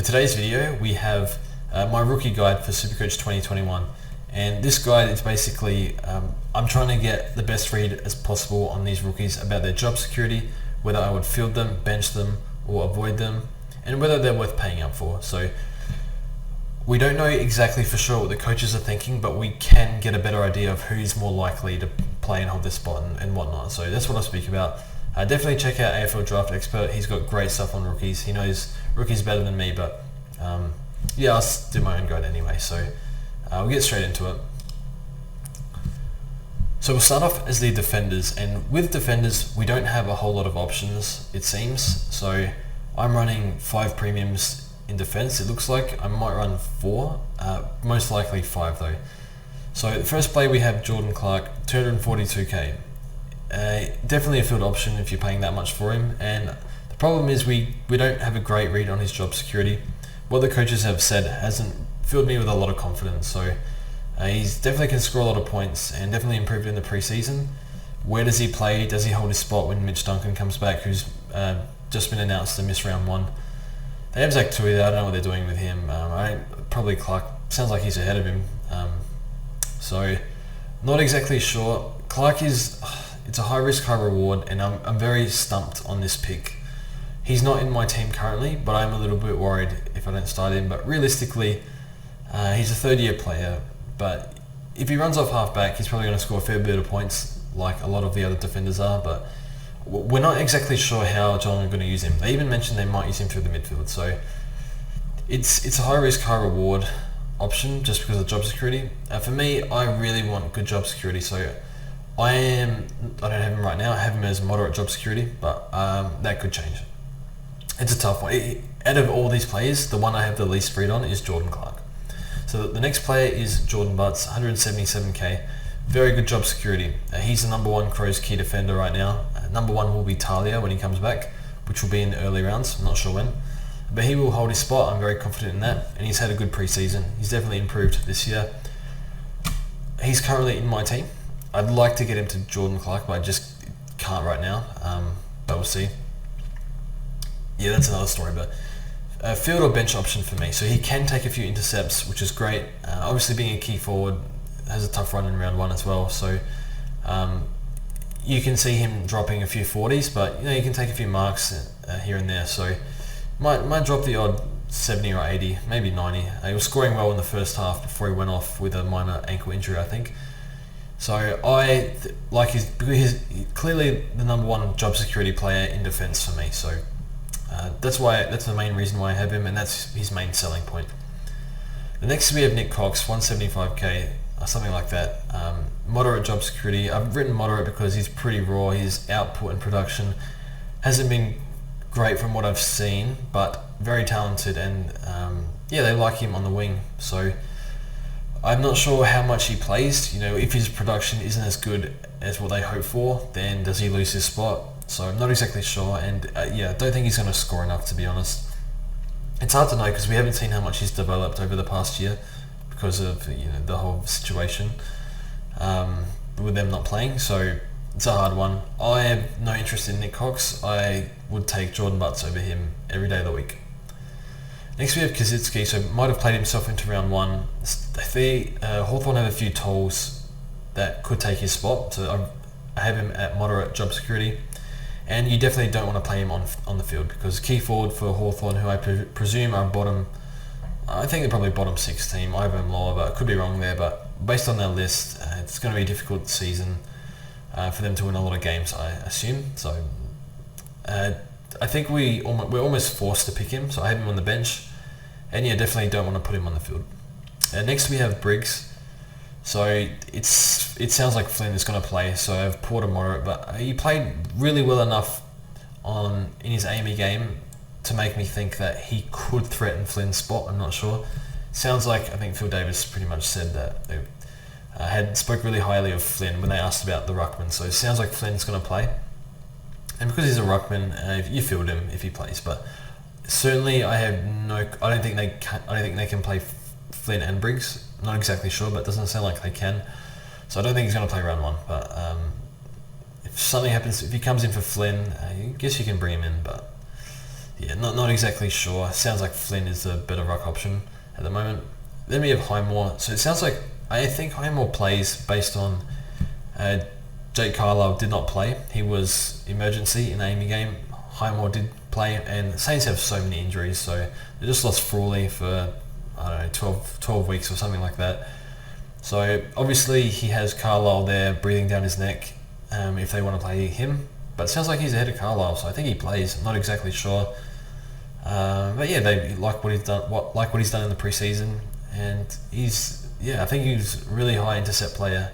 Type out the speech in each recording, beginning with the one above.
For today's video, we have my rookie guide for Supercoach 2021, and this guide is basically I'm trying to get the best read as possible on these rookies about their job security, whether I would field them, bench them, or avoid them, and whether they're worth paying up for. So we don't know exactly for sure what the coaches are thinking, but we can get a better idea of who's more likely to play and hold this spot and whatnot. So that's what I'll speak about. Definitely check out AFL Draft Expert. He's got great stuff on rookies. He knows rookies better than me, but yeah, I'll do my own guide anyway. So we'll get straight into it. So we'll start off as the defenders, and with defenders we don't have a whole lot of options, it seems. So I'm running 5 premiums in defense. It looks like I might run 4, most likely 5 though. So the first play we have Jordan Clark, 242k. Definitely a field option if you're paying that much for him, and the problem is we don't have a great read on his job security. What the coaches have said hasn't filled me with a lot of confidence. So he's definitely can score a lot of points and definitely improved in the preseason. Where does he play? Does he hold his spot when Mitch Duncan comes back, who's just been announced to miss round 1? They have Zach Tui there. I don't know what they're doing with him. Probably Clark. Sounds like he's ahead of him. So not exactly sure. Clark is. It's a high risk, high reward, and I'm very stumped on this pick. He's not in my team currently, but I'm a little bit worried if I don't start him. But realistically, he's a third-year player. But if he runs off half-back, he's probably going to score a fair bit of points, like a lot of the other defenders are. But we're not exactly sure how Geelong are going to use him. They even mentioned they might use him through the midfield. So it's a high risk, high reward option just because of job security. For me, I really want good job security. So I don't have him right now. I have him as moderate job security, but that could change. It's a tough one. Out of all these players, the one I have the least read on is Jordan Clark. So the next player is Jordan Butts, 177k. Very good job security. He's the number 1 Crows key defender right now. Number 1 will be Talia when he comes back, which will be in the early rounds. I'm not sure when. But he will hold his spot. I'm very confident in that. And he's had a good preseason. He's definitely improved this year. He's currently in my team. I'd like to get him to Jordan Clark, but I just can't right now. But we'll see. Yeah, that's another story. But field or bench option for me. So he can take a few intercepts, which is great. Obviously, being a key forward has a tough run in round 1 as well. So you can see him dropping a few 40s, but you can take a few marks here and there. So might drop the odd 70 or 80, maybe 90. He was scoring well in the first half before he went off with a minor ankle injury, I think. So I like he's clearly the number 1 job security player in defence for me. So that's the main reason why I have him, and that's his main selling point. The next we have Nick Cox, 175k, or something like that. Moderate job security. I've written moderate because he's pretty raw. His output and production hasn't been great from what I've seen, but very talented, and yeah, they like him on the wing. So I'm not sure how much he plays. If his production isn't as good as what they hope for, then does he lose his spot? So I'm not exactly sure, and yeah, I don't think he's going to score enough, to be honest. It's hard to know because we haven't seen how much he's developed over the past year because of the whole situation with them not playing. So it's a hard one. I have no interest in Nick Cox. I would take Jordan Butts over him every day of the week. Next we have Kazitsky, so might have played himself into round 1. Hawthorn have a few tolls that could take his spot, so I have him at moderate job security. And you definitely don't want to play him on the field because key forward for Hawthorn, who I presume are bottom, I think they're probably bottom 6 team. I have them lower, but I could be wrong there. But based on their list, it's going to be a difficult season for them to win a lot of games, I assume. So I think we're almost forced to pick him, so I have him on the bench. And yeah, definitely don't want to put him on the field. Next we have Briggs. So it sounds like Flynn is going to play, so I have Porter moderate, but he played really well enough in his Amy game to make me think that he could threaten Flynn's spot. I'm not sure. Sounds like I think Phil Davis pretty much said that they spoke really highly of Flynn when they asked about the ruckman. So it sounds like Flynn's going to play, and because he's a ruckman, you field him if he plays. But certainly, I don't think they can play Flynn and Briggs. Not exactly sure, but it doesn't sound like they can. So I don't think he's going to play round 1. But if something happens, if he comes in for Flynn, I guess you can bring him in. But Yeah, not exactly sure. Sounds like Flynn is the better ruck option at the moment. Then we have Highmore. So it sounds like I think Highmore plays based on Jake Carlisle did not play. He was emergency in the Amy game. Highmore did play, and the Saints have so many injuries, so they just lost Frawley for, I don't know, 12 weeks or something like that. So obviously he has Carlisle there breathing down his neck if they want to play him. But it sounds like he's ahead of Carlisle, so I think he plays. I'm not exactly sure. But yeah, they like what he's done. Like what he's done in the preseason, and I think he's a really high intercept player.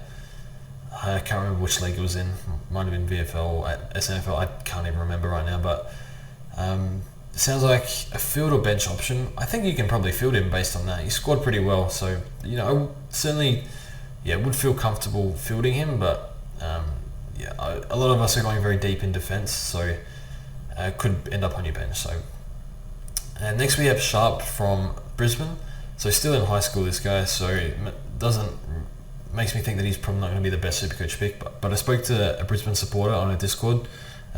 I can't remember which league it was in. Might have been VFL or SNFL. I can't even remember right now. But it sounds like a field or bench option. I think you can probably field him based on that. He scored pretty well, so I certainly would feel comfortable fielding him. But a lot of us are going very deep in defence, so could end up on your bench. So next we have Sharp from Brisbane. So still in high school, this guy. So makes me think that he's probably not going to be the best Supercoach pick. But I spoke to a Brisbane supporter on a Discord.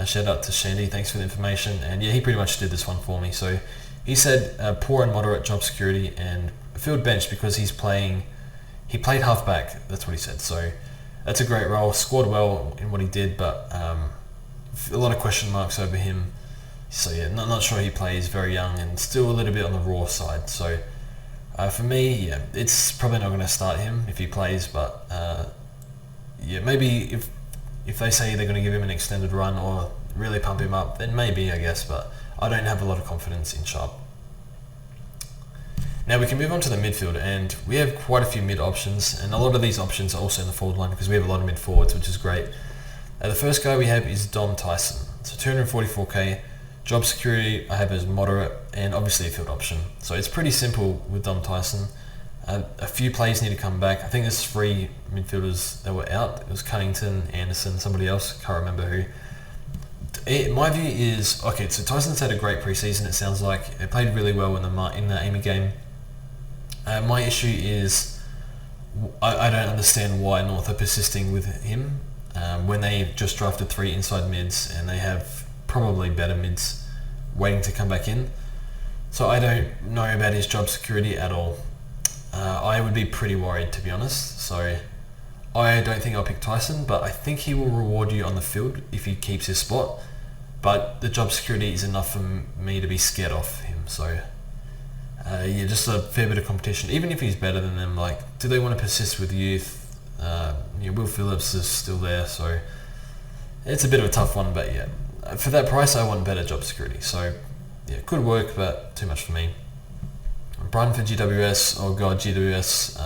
Shout out to Shandy, thanks for the information. And yeah, he pretty much did this one for me. So he said poor and moderate job security and field bench because he played halfback. That's what he said. So that's a great role. Scored well in what he did, but a lot of question marks over him. So yeah, not sure he plays. Very young and still a little bit on the raw side. So for me, it's probably not going to start him if he plays. But maybe if they say they're going to give him an extended run or really pump him up, then maybe, I guess. But I don't have a lot of confidence in Sharp. Now we can move on to the midfield, and we have quite a few mid options, and a lot of these options are also in the forward line because we have a lot of mid forwards, which is great. The first guy we have is Dom Tyson. So 244k, job security I have as moderate, and obviously a field option. So it's pretty simple with Dom Tyson. A few players need to come back. I think there's 3 midfielders that were out. It was Cunnington, Anderson, somebody else, can't remember who. My view is, okay, so Tyson's had a great preseason, it sounds like. He played really well in the Amy game. My issue is, I don't understand why North are persisting with him when they just drafted 3 inside mids and they have probably better mids waiting to come back in. So I don't know about his job security at all. I would be pretty worried, to be honest. So I don't think I'll pick Tyson, but I think he will reward you on the field if he keeps his spot. But the job security is enough for me to be scared off him. So just a fair bit of competition. Even if he's better than them, do they want to persist with youth? Will Phillips is still there, so it's a bit of a tough one. But for that price, I want better job security. So it could work, but too much for me. Brighton for GWS, oh god, GWS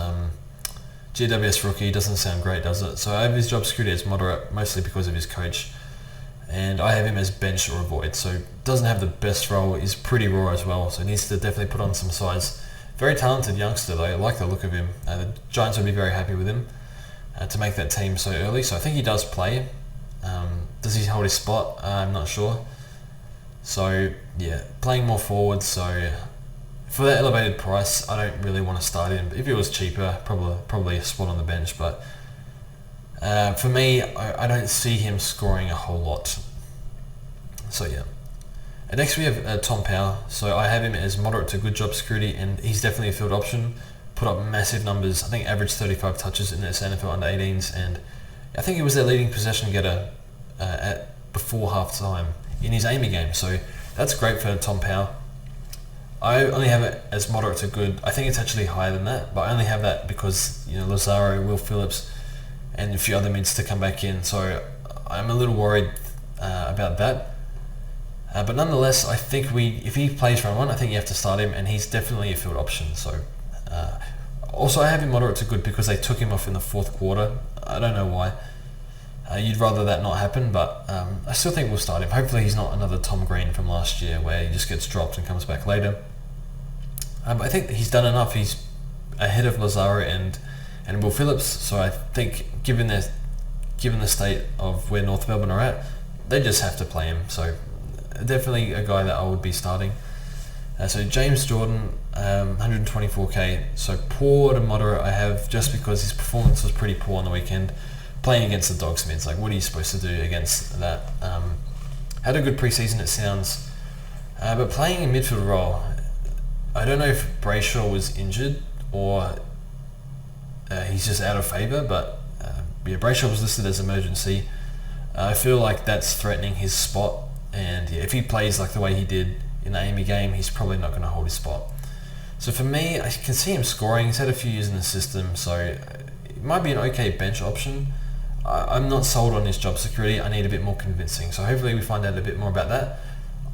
rookie doesn't sound great, does it? So I have his job security as moderate, mostly because of his coach, and I have him as bench or avoid. So doesn't have the best role, is pretty raw as well, so needs to definitely put on some size. Very talented youngster though, I like the look of him. The Giants would be very happy with him to make that team so early, so I think he does play. Does he hold his spot? I'm not sure. So playing more forward, so for that elevated price, I don't really want to start him. If it was cheaper, probably a spot on the bench. But for me, I don't see him scoring a whole lot. So And next we have Tom Power. So I have him as moderate to good job security, and he's definitely a field option. Put up massive numbers. I think averaged 35 touches in the SNFL under 18s, and I think he was their leading possession getter before half time in his Amy game. So that's great for Tom Power. I only have it as moderate to good. I think it's actually higher than that, but I only have that because Lazaro, Will Phillips, and a few other mids to come back in. So I'm a little worried about that. But nonetheless, I think if he plays round 1, I think you have to start him, and he's definitely a field option. So also I have him moderate to good because they took him off in the 4th quarter. I don't know why. You'd rather that not happen, but I still think we'll start him. Hopefully he's not another Tom Green from last year where he just gets dropped and comes back later. But I think he's done enough. He's ahead of Lazaro and Will Phillips, so I think given the state of where North Melbourne are at, they just have to play him. So definitely a guy that I would be starting. So James Jordan, 124k, so poor to moderate I have just because his performance was pretty poor on the weekend. Playing against the Dogs mids, what are you supposed to do against that? Had a good preseason, it sounds. But playing in midfield role, I don't know if Brayshaw was injured or he's just out of favour, but yeah, Brayshaw was listed as emergency. I feel like that's threatening his spot, and yeah, if he plays like the way he did in the Amy game, he's probably not going to hold his spot. So for me, I can see him scoring. He's had a few years in the system, so it might be an okay bench option. I'm not sold on his job security. I need a bit more convincing. So hopefully we find out a bit more about that.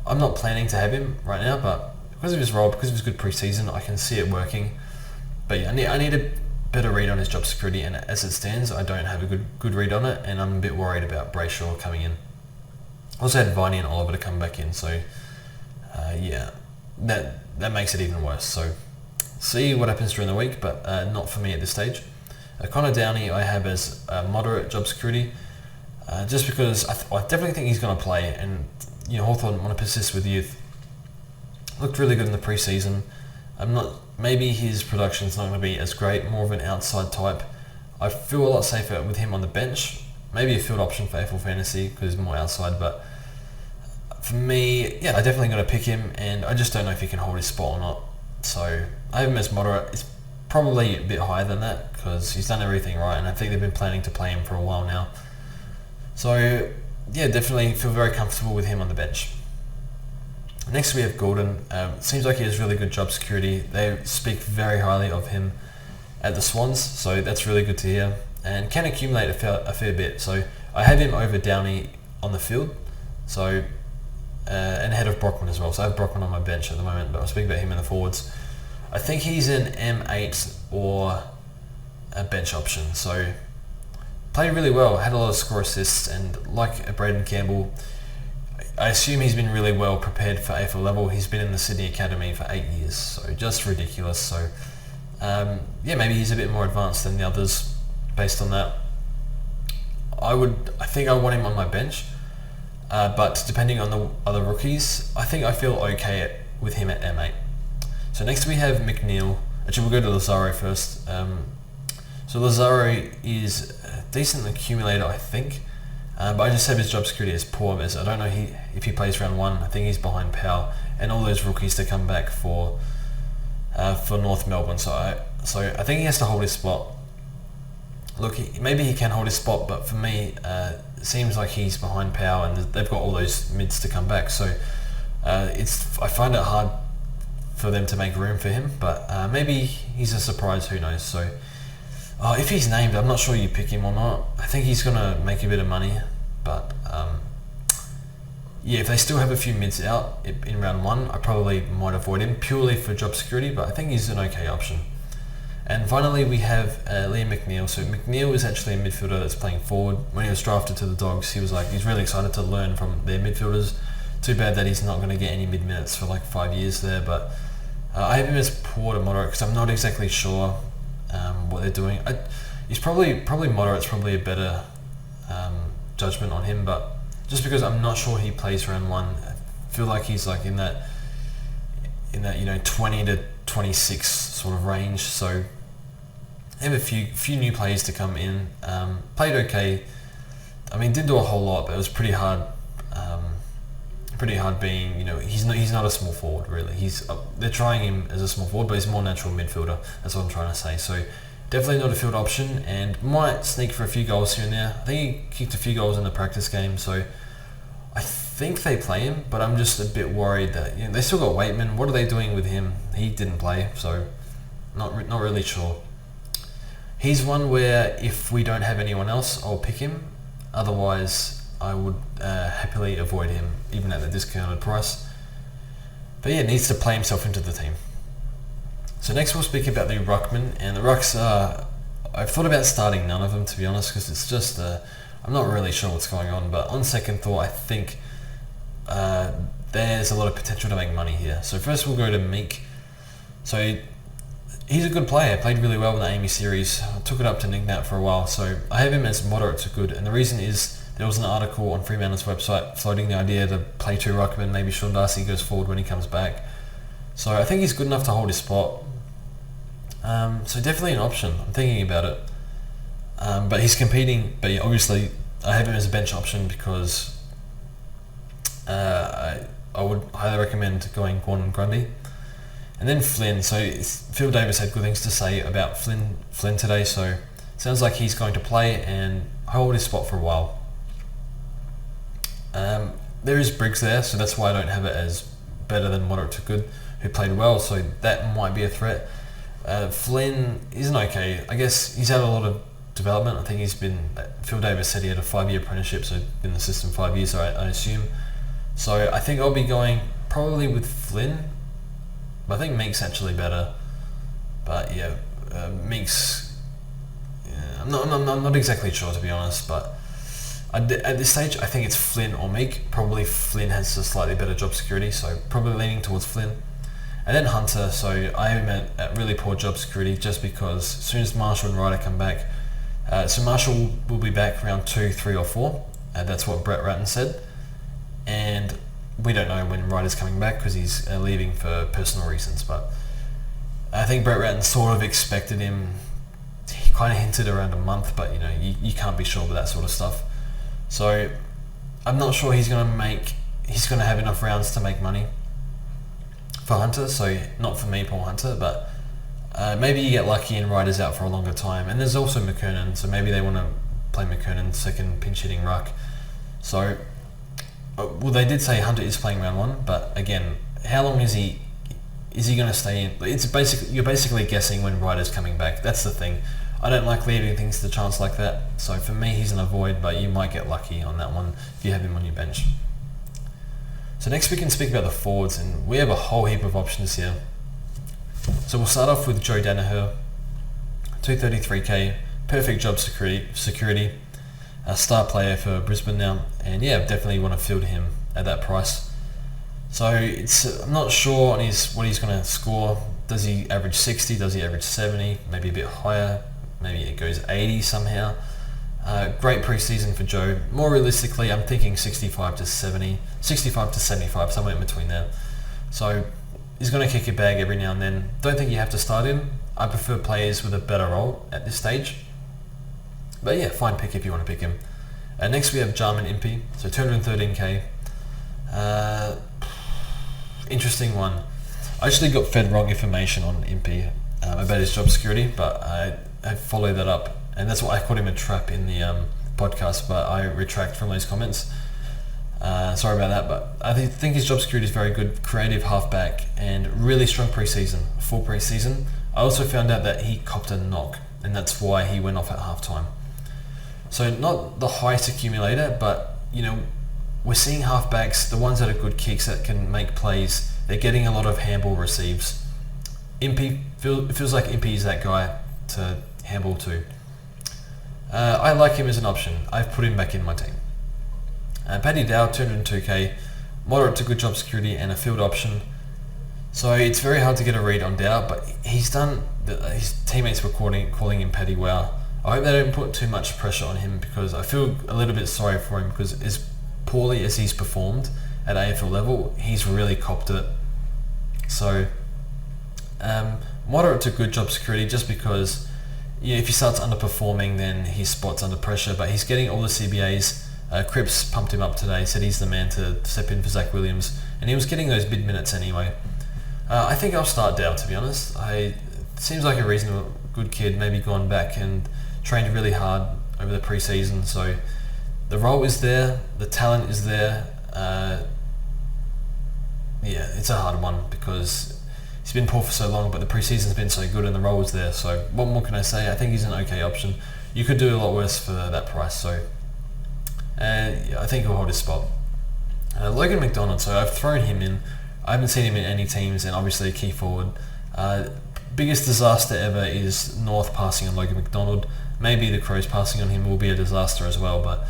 I'm not planning to have him right now, but because of his role, because of his good preseason, I can see it working. But yeah, I need a better read on his job security, and as it stands, I don't have a good read on it, and I'm a bit worried about Brayshaw coming in. I also had Viney and Oliver to come back in, so yeah, that makes it even worse. So see what happens during the week, but not for me at this stage. Connor Downey I have as moderate job security, just because I definitely think he's going to play, and Hawthorn want to persist with youth. Looked really good in the preseason. Maybe his production's not going to be as great, more of an outside type. I feel a lot safer with him on the bench. Maybe a field option for AFL Fantasy because he's more outside, but for me, yeah, I definitely got to pick him, and I just don't know if he can hold his spot or not. So I have him as moderate. It's probably a bit higher than that because he's done everything right, and I think they've been planning to play him for a while now. So yeah, definitely feel very comfortable with him on the bench. Next we have Gordon. Seems like he has really good job security. They speak very highly of him at the Swans, so that's really good to hear, and can accumulate a fair bit. So I have him over Downey on the field, so and ahead of Brockman as well. So I have Brockman on my bench at the moment, but I'll speak about him in the forwards. I think he's an M8 or a bench option. So played really well, had a lot of score assists, and like Braden Campbell, I assume he's been really well prepared for AFL level. He's been in the Sydney Academy for 8 years, so just ridiculous. So yeah, maybe he's a bit more advanced than the others based on that. I think I want him on my bench, but depending on the other rookies, I think I feel okay with him at M8. So next we have McNeil. Actually, we'll go to Lazaro first. So Lazaro is a decent accumulator, I think, but I just have his job security as poor, as I don't know if he plays round 1. I think he's behind Powell and all those rookies to come back for North Melbourne. So I think he has to hold his spot. Look, maybe he can hold his spot, but for me, it seems like he's behind Powell, and they've got all those mids to come back. So I find it hard for them to make room for him, but maybe he's a surprise. Who knows? So if he's named, I'm not sure you pick him or not. I think he's gonna make a bit of money, but yeah, if they still have a few mids out in round 1, I probably might avoid him purely for job security, but I think he's an okay option. And finally, we have Liam McNeil. So McNeil is actually a midfielder that's playing forward. When he was drafted to the Dogs, he's really excited to learn from their midfielders. Too bad that he's not going to get any mid minutes for like 5 years there, but I have him as poor to moderate because I'm not exactly sure what they're doing. He's probably moderate. It's probably a better judgment on him, but just because I'm not sure he plays round 1, I feel like he's like in that 20 to 26 sort of range. So I have a few new players to come in. Played okay. I mean, didn't do a whole lot, but it was pretty hard. Being, he's not a small forward really. They're trying him as a small forward, but he's a more natural midfielder. That's what I'm trying to say. So definitely not a field option, and might sneak for a few goals here and there. I think he kicked a few goals in the practice game, so I think they play him, but I'm just a bit worried that they still got Waitman. What are they doing with him? He didn't play, so not really sure. He's one where if we don't have anyone else, I'll pick him. Otherwise, I would happily avoid him, even at the discounted price. But yeah, needs to play himself into the team. So next we'll speak about the Ruckman, and the Rucks I've thought about starting none of them, to be honest, because it's just I'm not really sure what's going on, but on second thought, I think there's a lot of potential to make money here. So first we'll go to Meek. So he's a good player, played really well in the Amy series. I took it up to Nick Nat for a while, so I have him as moderate to good, and the reason is there was an article on Fremantle's website floating the idea to play 2 Ruckman, maybe Sean Darcy goes forward when he comes back. So I think he's good enough to hold his spot. So definitely an option. I'm thinking about it. But he's competing, but obviously I have him as a bench option because I would highly recommend going Gordon Grundy. And then Flynn. So Phil Davis had good things to say about Flynn today. So sounds like he's going to play and hold his spot for a while. There is Briggs there, so that's why I don't have it as better than moderate to good, who played well. So that might be a threat. Flynn isn't okay. I guess he's had a lot of development. I think Phil Davis said he had a 5-year apprenticeship, so been in the system 5 years, I assume. So I think I'll be going probably with Flynn. But I think Meek's actually better. But yeah, Meek's. Yeah, I'm not exactly sure, to be honest. But at this stage, I think it's Flynn or Meek. Probably Flynn has a slightly better job security, so probably leaning towards Flynn. And then Hunter. So I am at really poor job security just because as soon as Marshall and Ryder come back, so Marshall will be back round 2, 3, or 4. That's what Brett Ratton said. And we don't know when Ryder's coming back because he's leaving for personal reasons. But I think Brett Ratton sort of expected him. He kind of hinted around a month, but you can't be sure with that sort of stuff. So I'm not sure he's going to have enough rounds to make money for Hunter. So not for me, Paul Hunter, but maybe you get lucky and Ryder's out for a longer time. And there's also McKernan, so maybe they want to play McKernan second pinch hitting ruck. So, well, they did say Hunter is playing round 1, but again, how long is he going to stay in? You're basically guessing when Ryder's coming back. That's the thing. I don't like leaving things to chance like that. So for me, he's an avoid, but you might get lucky on that one if you have him on your bench. So next we can speak about the forwards, and we have a whole heap of options here. So we'll start off with Joe Danaher, 233k, perfect job security, a star player for Brisbane now, and yeah, definitely want to field him at that price. So I'm not sure on what he's going to score. Does he average 60? Does he average 70? Maybe a bit higher. Maybe it goes 80 somehow. Great preseason for Joe. More realistically, I'm thinking 65 to 75, somewhere in between there. So he's going to kick a bag every now and then. Don't think you have to start him. I prefer players with a better role at this stage. But yeah, fine pick if you want to pick him. Next we have Jarman Impey, so 213k. Interesting one. I actually got fed wrong information on Impey about his job security, but I followed that up, and that's why I called him a trap in the podcast, but I retract from those comments. Sorry about that, but I think his job security is very good, creative halfback, and really strong preseason, full preseason. I also found out that he copped a knock, and that's why he went off at halftime. So not the highest accumulator, but we're seeing halfbacks, the ones that are good kicks that can make plays, they're getting a lot of handball receives. Impey, it feels like Impey is that guy to handball to. I like him as an option. I've put him back in my team. Paddy Dow, 202k, moderate to good job security and a field option. So it's very hard to get a read on Dow, but his teammates were calling him Paddy Wow. I hope they don't put too much pressure on him because I feel a little bit sorry for him because as poorly as he's performed at AFL level, he's really copped it. So moderate to good job security just because if he starts underperforming then his spot's under pressure, but he's getting all the CBAs. Cripps pumped him up today, said he's the man to step in for Zach Williams, and he was getting those mid minutes anyway. I think I'll start Dow, to be honest. Seems like a reasonable good kid, maybe gone back and trained really hard over the preseason, so the role is there, the talent is there. Yeah, it's a hard one because he's been poor for so long, but the preseason's been so good and the role is there. So what more can I say? I think he's an okay option. You could do a lot worse for that price, so I think he'll hold his spot. Logan McDonald, so I've thrown him in. I haven't seen him in any teams, and obviously a key forward. Biggest disaster ever is North passing on Logan McDonald. Maybe the Crows passing on him will be a disaster as well, but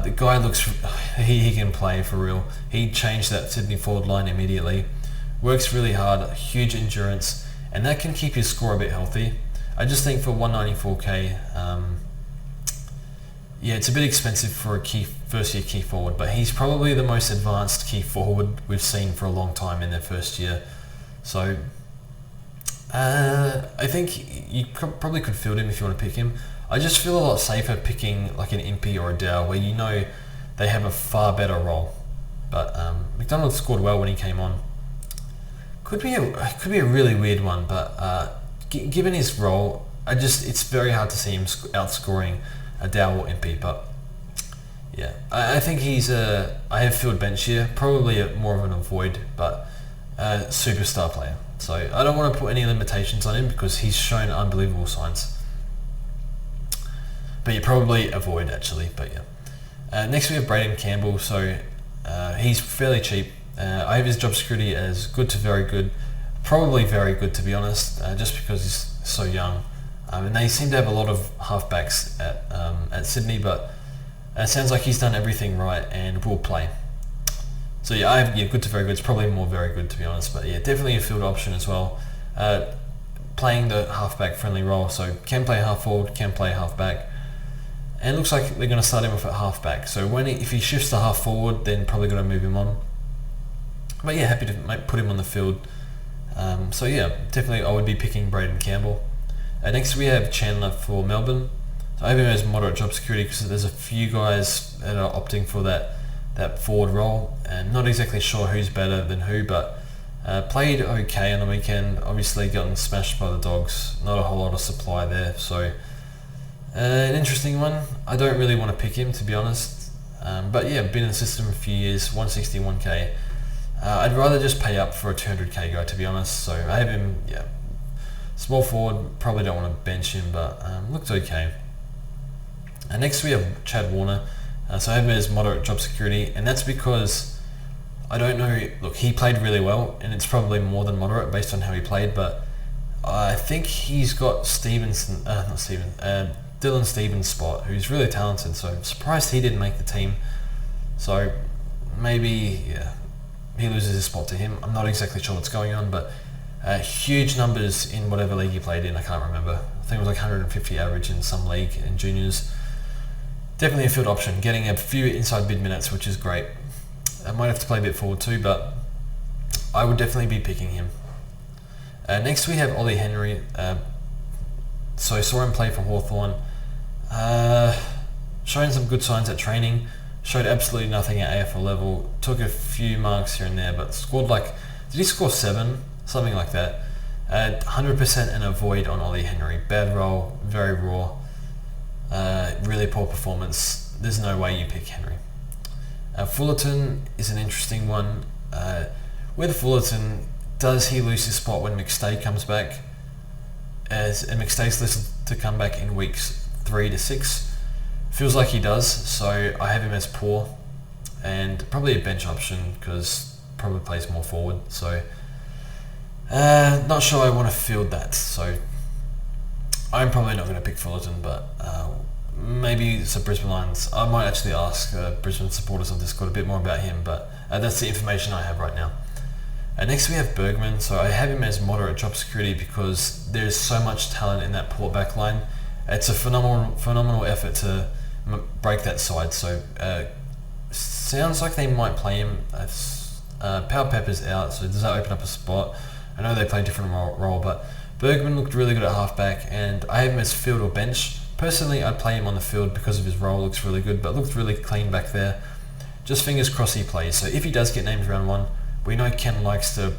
the guy looks, he can play for real. He changed that Sydney forward line immediately. Works really hard, huge endurance, and that can keep his score a bit healthy. I just think for 194k, yeah, it's a bit expensive for a first year key forward, but he's probably the most advanced key forward we've seen for a long time in their first year. So I think you probably could field him if you want to pick him. I just feel a lot safer picking like an Impey or a Dow where they have a far better role. But McDonald scored well when he came on. Could be a really weird one, but given his role, it's very hard to see him outscoring a Dow or Impey. But yeah, I think I have field bench here, probably more of an avoid, but superstar player. So I don't want to put any limitations on him because he's shown unbelievable signs. But you probably avoid actually, but yeah. Next we have Braden Campbell, so he's fairly cheap. I have his job security as good to very good, probably very good to be honest, just because he's so young. And they seem to have a lot of halfbacks at Sydney, but it sounds like he's done everything right and will play. So yeah, I have good to very good. It's probably more very good to be honest, but yeah, definitely a field option as well. Playing the halfback friendly role, so can play half forward, can play halfback. And it looks like they're going to start him off at halfback. So if he shifts to half forward, then probably going to move him on. But yeah, happy to put him on the field. So yeah, definitely I would be picking Braden Campbell. Next we have Chandler for Melbourne. So I have him as moderate job security because there's a few guys that are opting for that forward role, and not exactly sure who's better than who, but played okay on the weekend. Obviously gotten smashed by the Dogs. Not a whole lot of supply there, so an interesting one. I don't really want to pick him to be honest, but yeah, been in the system a few years. 161k. I'd rather just pay up for a 200k guy to be honest. So I have him, yeah, small forward. Probably don't want to bench him, but looked okay. Next we have Chad Warner. So I have him as moderate job security, and that's because I don't know. Look, he played really well, and it's probably more than moderate based on how he played. But I think he's got Dylan Stevens' spot, who's really talented. So I'm surprised he didn't make the team. So maybe he loses his spot to him. I'm not exactly sure what's going on, but huge numbers in whatever league he played in. I can't remember. I think it was like 150 average in some league in juniors. Definitely a field option, getting a few inside mid minutes, which is great. I might have to play a bit forward too, but I would definitely be picking him. Next we have Ollie Henry. So I saw him play for Hawthorn. Showing some good signs at training. Showed absolutely nothing at AFL level. Took a few marks here and there, but scored did he score 7? Something like that. 100% an avoid on Ollie Henry. Bad role, very raw. Really poor performance. There's no way you pick Henry. Fullerton is an interesting one. With Fullerton, does he lose his spot when McStay comes back? And McStay's listed to come back in weeks 3 to 6. Feels like he does, so I have him as poor and probably a bench option because probably plays more forward. So not sure I want to field that. So I'm probably not going to pick Fullerton, but maybe it's a Brisbane Lions. I might actually ask Brisbane supporters on Discord a bit more about him, but that's the information I have right now. Next we have Bergman. So I have him as moderate job security because there's so much talent in that Port back line. It's a phenomenal effort to break that side. So sounds like they might play him. Power Pepper's out, so does that open up a spot? I know they play a different role, but Bergman looked really good at halfback, and I have him as field or bench. Personally, I'd play him on the field because of his role. Looks really good, but looked really clean back there. Just fingers crossed he plays. So if he does get named round 1, we know Ken likes to,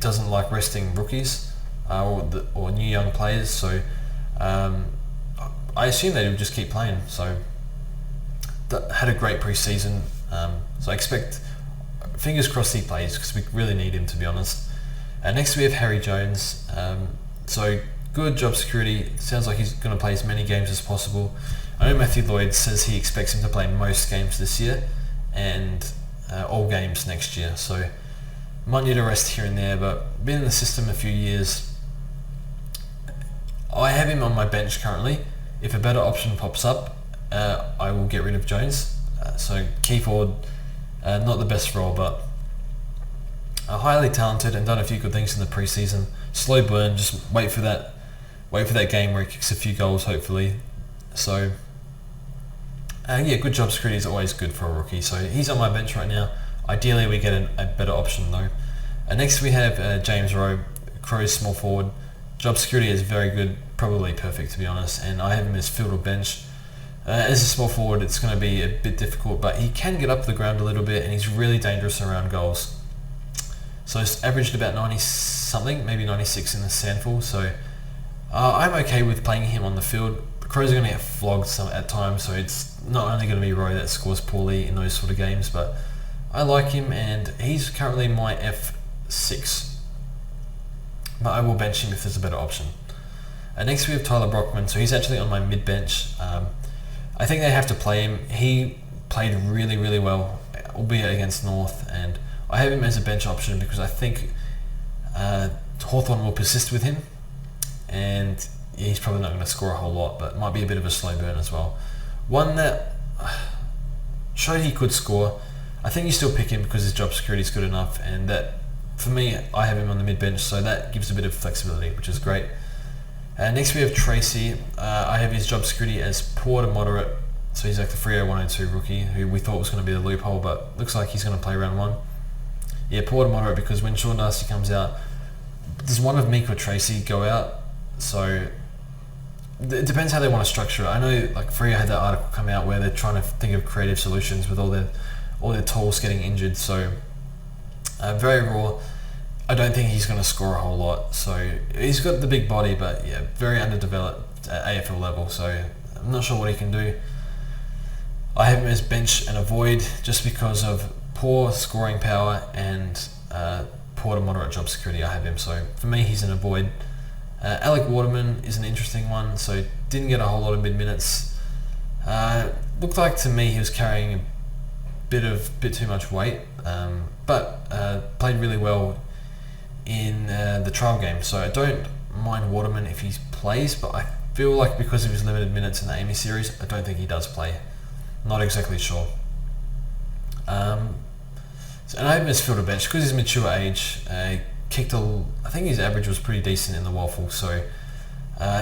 doesn't like resting rookies or new young players. So I assume that he'll just keep playing. So had a great preseason. So I expect, fingers crossed he plays because we really need him to be honest. Next we have Harry Jones. So good job security. Sounds like he's going to play as many games as possible. I know Matthew Lloyd says he expects him to play most games this year and all games next year. So might need a rest here and there, but been in the system a few years. I have him on my bench currently. If a better option pops up, I will get rid of Jones. So key forward, not the best role, but highly talented and done a few good things in the preseason. Slow burn, just wait for that game where he kicks a few goals hopefully. So good job security is always good for a rookie. So he's on my bench right now. Ideally we get a better option though. Next we have James Rowe, Crows small forward. Job security is very good, probably perfect to be honest, and I have him as field or bench. As a small forward, it's going to be a bit difficult, but he can get up the ground a little bit, and he's really dangerous around goals. So he's averaged about 90 something, maybe 96 in the Sandful. So I'm okay with playing him on the field. The Crows are going to get flogged at times, so it's not only going to be Rowe that scores poorly in those sort of games, but I like him, and he's currently my F6. But I will bench him if there's a better option. Next we have Tyler Brockman, so he's actually on my mid-bench. I think they have to play him. He played really, really well, albeit against North, and I have him as a bench option because I think Hawthorn will persist with him, and he's probably not going to score a whole lot, but might be a bit of a slow burn as well. One that showed he could score. I think you still pick him because his job security is good enough, and that, for me, I have him on the mid-bench, so that gives a bit of flexibility, which is great. Next we have Tracy. I have his job security as poor to moderate, so he's like the 30102 rookie, who we thought was going to be the loophole, but looks like he's going to play round 1. Yeah, poor to moderate because when Sean Darcy comes out, does one of Meek or Tracy go out? So it depends how they want to structure it. I know like Freo had that article come out where they're trying to think of creative solutions with all their tools getting injured, so very raw. I don't think he's going to score a whole lot. So he's got the big body, but yeah, very underdeveloped at AFL level. So I'm not sure what he can do. I have him as bench and avoid just because of poor scoring power and poor to moderate job security. I have him. So for me, he's an avoid. Alec Waterman is an interesting one. So didn't get a whole lot of mid minutes. Looked like to me he was carrying a bit too much weight, but played really well in the trial game, so I don't mind Waterman if he plays, but I feel like because of his limited minutes in the Amy series, I don't think he does play. Not exactly sure. And I have him as fielder bench because his mature age. I think his average was pretty decent in the Waffle, so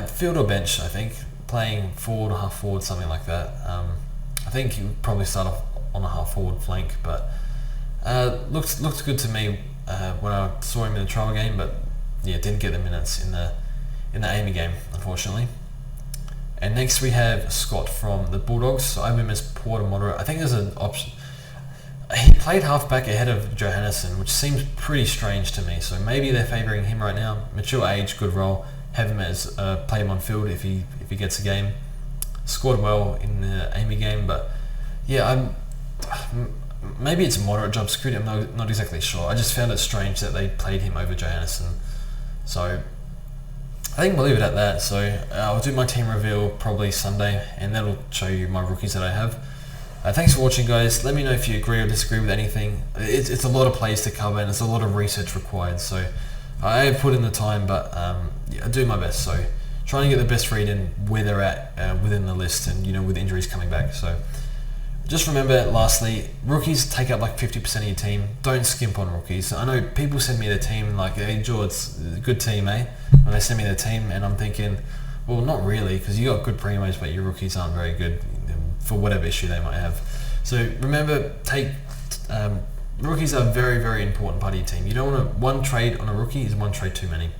fielder bench. I think playing forward or half forward, something like that. I think he would probably start off on a half forward flank, but looked good to me when I saw him in the trial game, but yeah, didn't get the minutes in the Amy game, unfortunately. And next we have Scott from the Bulldogs. So I have him as poor to moderate. I think there's an option. He played halfback ahead of Johannesson, which seems pretty strange to me. So maybe they're favouring him right now. Mature age, good role. Have him as play him on field if he gets a game. Scored well in the Amy game, but yeah, maybe it's moderate job security. I'm not exactly sure. I just found it strange that they played him over Johannesson. So I think we'll leave it at that. So I'll do my team reveal probably Sunday, and that'll show you my rookies that I have. Thanks for watching, guys. Let me know if you agree or disagree with anything. It's a lot of plays to cover, and it's a lot of research required. So I have put in the time, but yeah, I do my best. So trying to get the best read in where they're at within the list, and with injuries coming back. So just remember, lastly, rookies take up like 50% of your team. Don't skimp on rookies. I know people send me their team like, hey, George, it's a good team, eh? When they send me their team, and I'm thinking, well, not really, because you got good primos, but your rookies aren't very good for whatever issue they might have. So remember, rookies are a very, very important part of your team. You don't want one trade on a rookie is one trade too many.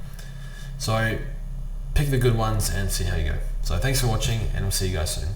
So pick the good ones and see how you go. So thanks for watching, and we'll see you guys soon.